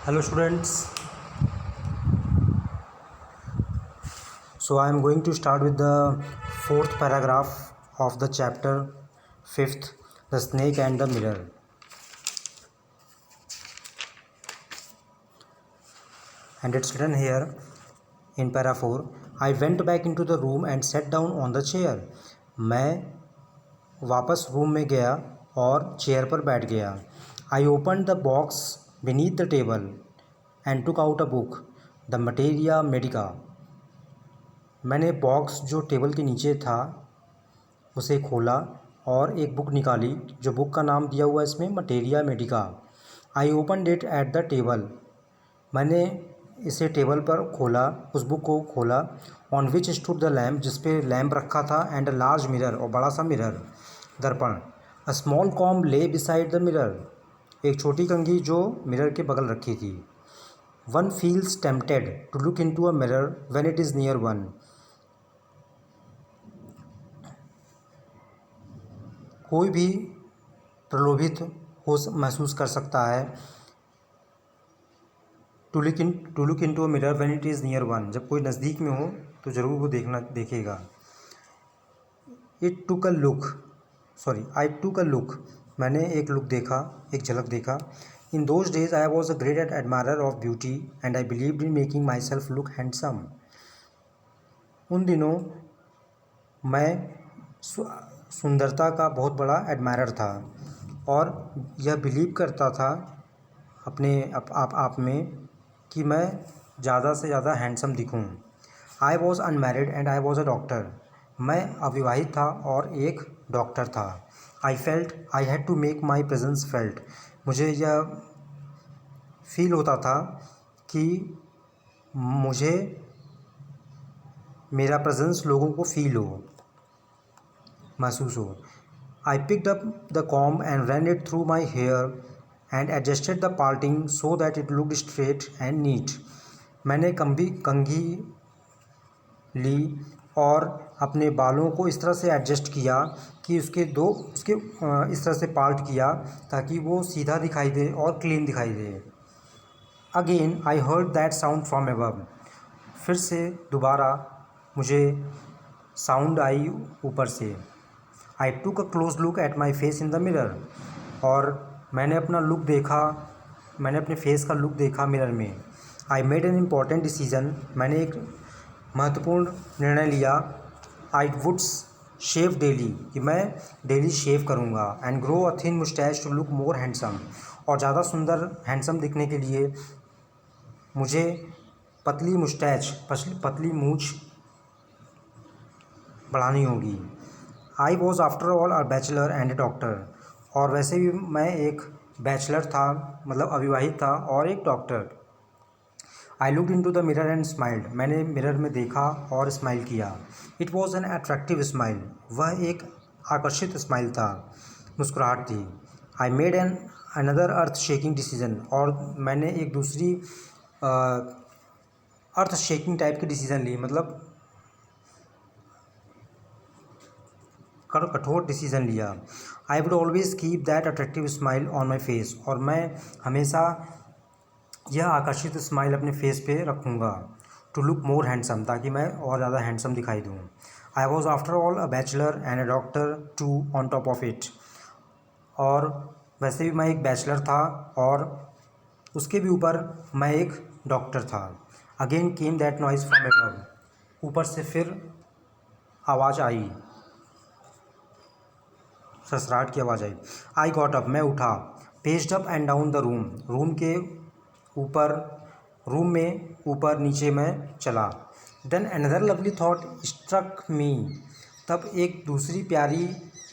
Hello students, so I am going to start with the fourth paragraph of the chapter fifth, the snake and the mirror. And it's written here in para 4, I went back into the room and sat down on the chair. मैं वापस room में गया और chair पर बैठ गया. I opened the box beneath the table and took out a book, the Materia Medica. मैंने box जो टेबल के नीचे था उसे खोला और एक बुक निकाली जो बुक का नाम दिया हुआ है इसमें materia Medica. I open it at the table. मैंने इसे टेबल पर खोला, उस बुक को खोला. On which stood the lamp, जिस पे लैम्प रखा था. एंड अ लार्ज मिरर, और बड़ा सा मिरर, दर्पण. A small comb lay beside the mirror, एक छोटी कंघी जो मिरर के बगल रखी थी. One feels tempted to look in to a mirror when it is near one. कोई भी प्रलोभित हो महसूस कर सकता है to look in to a mirror when it is near one, जब कोई नज़दीक में हो तो ज़रूर वो देखेगा. आई टुक अ लुक, मैंने एक लुक देखा, एक झलक देखा. In those days I was a great admirer of beauty and I believed in making my self look handsome. उन दिनों मैं सुंदरता का बहुत बड़ा एडमायरर था और यह बिलीव करता था अपने आप में कि मैं ज़्यादा से ज़्यादा हैंडसम दिखूं. I was unmarried and I was a doctor, मैं अविवाहित था और एक डॉक्टर था. I felt I had to make my presence felt, मुझे यह फील होता था कि मुझे मेरा प्रेजेंस लोगों को फील हो, महसूस हो. I picked up the comb and run it through my hair and adjusted the parting so that it looked straight and neat. मैंने कंघी ली और अपने बालों को इस तरह से एडजस्ट किया कि उसके इस तरह से पार्ट किया ताकि वो सीधा दिखाई दे और क्लीन दिखाई दे. Again I heard that sound from above, फिर से दोबारा मुझे साउंड आई ऊपर से. I took a close look at my face in the mirror, और मैंने अपने फेस का लुक देखा मिरर में. I made an important decision, मैंने एक महत्वपूर्ण निर्णय लिया. आई वुड शेव डेली, कि मैं डेली शेव करूँगा. And grow a thin moustache to look more handsome, और ज़्यादा सुंदर हैंडसम दिखने के लिए मुझे पतली मूछ बढ़ानी होगी. आई was after all a bachelor and A doctor, और वैसे भी मैं एक बैचलर था, मतलब अविवाहित था और एक doctor. I looked in to the mirror and smiled, मैंने मिरर में देखा और स्माइल किया. It was an attractive smile, वह एक आकर्षित स्माइल था, मुस्कुराहट थी. I made an another earth shaking decision, और मैंने एक दूसरी अर्थ शेकिंग टाइप की डिसीजन ली, मतलब कठोर डिसीजन लिया. I would always keep that attractive smile on my face, और मैं हमेशा यह आकर्षित स्माइल अपने फेस पे रखूँगा. टू लुक मोर हैंडसम, ताकि मैं और ज़्यादा हैंडसम दिखाई दूँ. I was after all a bachelor and a doctor too on top of it, और वैसे भी मैं एक बैचलर था और उसके भी ऊपर मैं एक डॉक्टर था. Again came that noise from above, ऊपर से फिर आवाज़ आई, ससराहट की आवाज़ आई. आई गॉट अप, मैं उठा. Paced up and down the room में ऊपर नीचे मैं चला. Then another lovely thought struck me, तब एक दूसरी प्यारी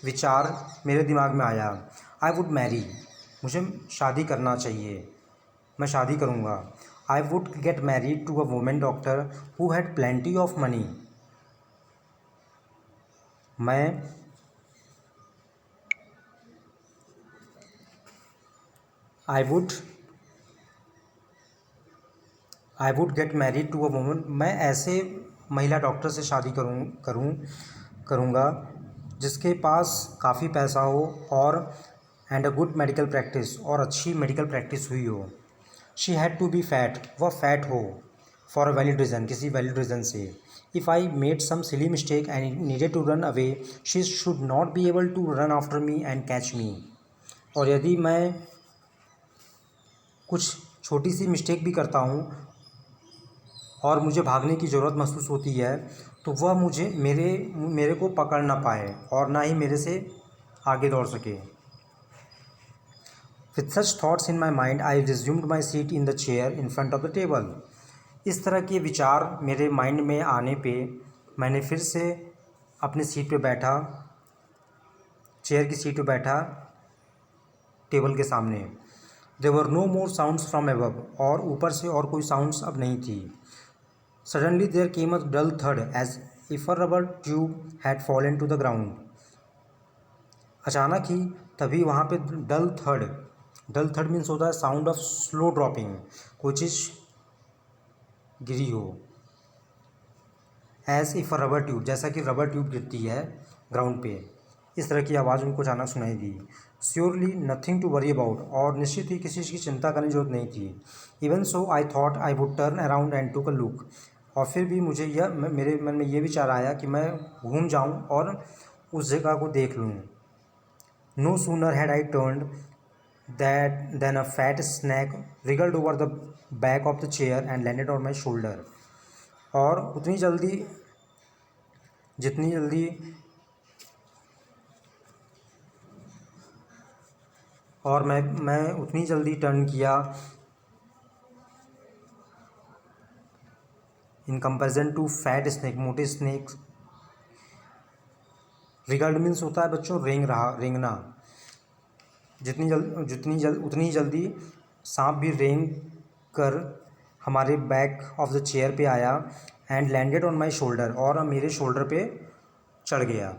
विचार मेरे दिमाग में आया. आई वुड मैरी, मुझे शादी करना चाहिए, मैं शादी करूँगा. I would get married to a women doctor who had plenty of money, I would get married to a woman, मैं ऐसे महिला डॉक्टर से शादी करूँगा जिसके पास काफ़ी पैसा हो और and a good medical practice, और अच्छी मेडिकल प्रैक्टिस हुई हो. She had to be fat, वह फैट हो, फॉर अ वैलिड रीज़न, किसी वैलिड रीज़न से। If I made some silly mistake and needed to run away, she should not be able to run after me and catch me. और यदि मैं कुछ छोटी सी mistake भी करता हूँ और मुझे भागने की ज़रूरत महसूस होती है, तो वह मुझे मेरे को पकड़ ना पाए और ना ही मेरे से आगे दौड़ सके। With such thoughts in my mind I resumed my seat in the chair in front of the table. इस तरह के विचार मेरे माइंड में आने पे मैंने फिर से अपनी सीट पे बैठा, चेयर की सीट पे बैठा, टेबल के सामने। There were no more sounds from above, और ऊपर से और कोई साउंड्स अब नहीं थी। Suddenly there came a dull थर्ड as if a rubber tube had fallen to the ground. अचानक ही तभी वहाँ पे डल थर्ड मीन्स होता है साउंड ऑफ स्लो ड्रॉपिंग, कोई चीज़ गिरी हो। As if a rubber tube, जैसा कि रबर ट्यूब गिरती है ग्राउंड पे, इस तरह की आवाज़ उनको अचानक सुनाई दी। Surely nothing to worry about, और निश्चित ही किसी चीज़ की चिंता करने की जरूरत नहीं थी। Even so I thought I would turn around and took a look, और फिर भी मुझे मेरे मन में ये विचार आया कि मैं घूम जाऊं और उस जगह को देख लूं। No sooner had I turned than a fat snake wriggled over the back of the chair and landed on my shoulder. और जितनी जल्दी और मैं उतनी जल्दी टर्न किया in comparison to fat snake, मोटे स्नैक। रिगल्ड मीन्स होता है बच्चों रेंगना। उतनी ही जल्दी सांप भी रेंग कर हमारे बैक ऑफ द चेयर पे आया and landed on my shoulder, और मेरे शोल्डर पे चढ़ गया।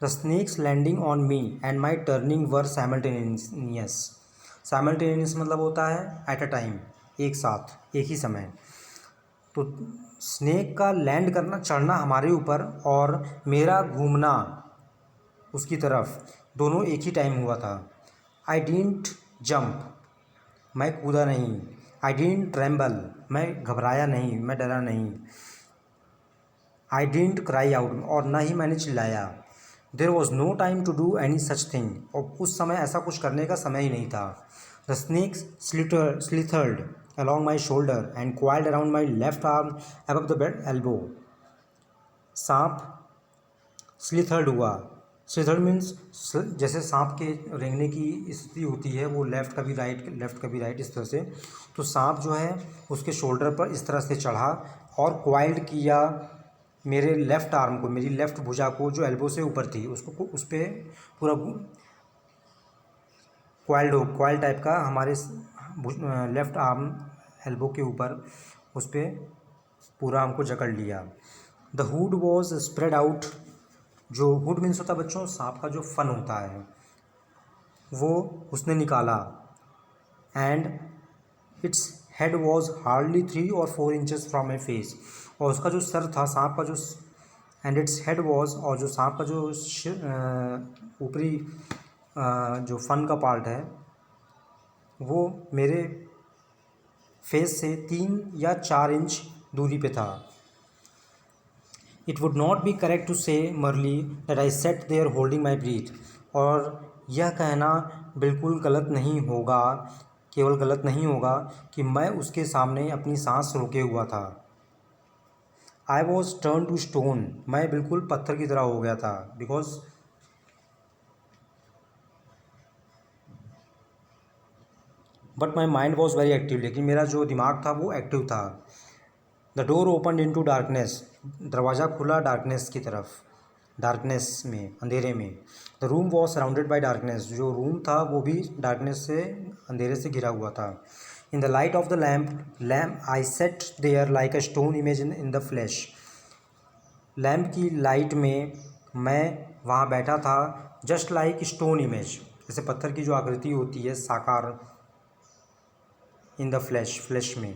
The snake's landing on me and my turning were simultaneous. Simultaneous मतलब होता है एट अ टाइम, एक साथ, एक ही समय। तो स्नेक का लैंड करना, चढ़ना हमारे ऊपर, और मेरा घूमना उसकी तरफ, दोनों एक ही टाइम हुआ था। आई डिडंट जंप, मैं कूदा नहीं। आई डिडंट ट्रेम्बल, मैं घबराया नहीं, मैं डरा नहीं। आई डिडंट क्राई आउट, और ना ही मैंने चिल्लाया। There was no time to do any such thing, और उस समय ऐसा कुछ करने का समय ही नहीं था। The snake slithered along my shoulder and coiled around my left arm above the bed elbow। सांप स्लिथर्ड हुआ। स्लिथर्ड मीन्स जैसे सांप के रेंगने की स्थिति होती है, वो लेफ़्ट कभी राइट इस तरह से। तो सांप जो है उसके शोल्डर पर इस तरह से चढ़ा और क्वाइल्ड किया मेरे लेफ़्ट आर्म को, मेरी लेफ़्ट भुजा को जो एल्बो से ऊपर थी, उसको उस पर पूरा क्वाइल टाइप का हमारे लेफ़्ट आर्म एल्बो के ऊपर उस पर पूरा हमको जकड़ लिया। The hood was spread out, जो हुड मीन्स होता है बच्चों सांप का जो फन होता है, वो उसने निकाला। And its head was hardly 3 or 4 inches from my face, और उसका जो सर था सांप का, जो एंड इट्स हेड वॉज, और जो सांप का जो ऊपरी जो फन का पार्ट है वो मेरे फेस से 3 या 4 इंच दूरी पे था। It would not be correct to say merely that I sat there holding my breath, और यह कहना बिल्कुल गलत नहीं होगा, केवल गलत नहीं होगा कि मैं उसके सामने अपनी सांस रोके हुआ था। I was turned to stone, मैं बिल्कुल पत्थर की तरह हो गया था। Because but my mind was very active, लेकिन मेरा जो दिमाग था वो एक्टिव था। The door open in to darkness, दरवाज़ा खुला डार्कनेस की तरफ, डार्कनेस में, अंधेरे में। The room was surrounded by darkness, जो रूम था वो भी डार्कनेस से, अंधेरे से घिरा हुआ था। In the light of the lamp I sat there like a stone image in the flash. Lamp की लाइट में मैं वहाँ बैठा था जस्ट लाइक स्टोन इमेज, जैसे पत्थर की जो आकृति होती है साकार, इन द फ्लैश में।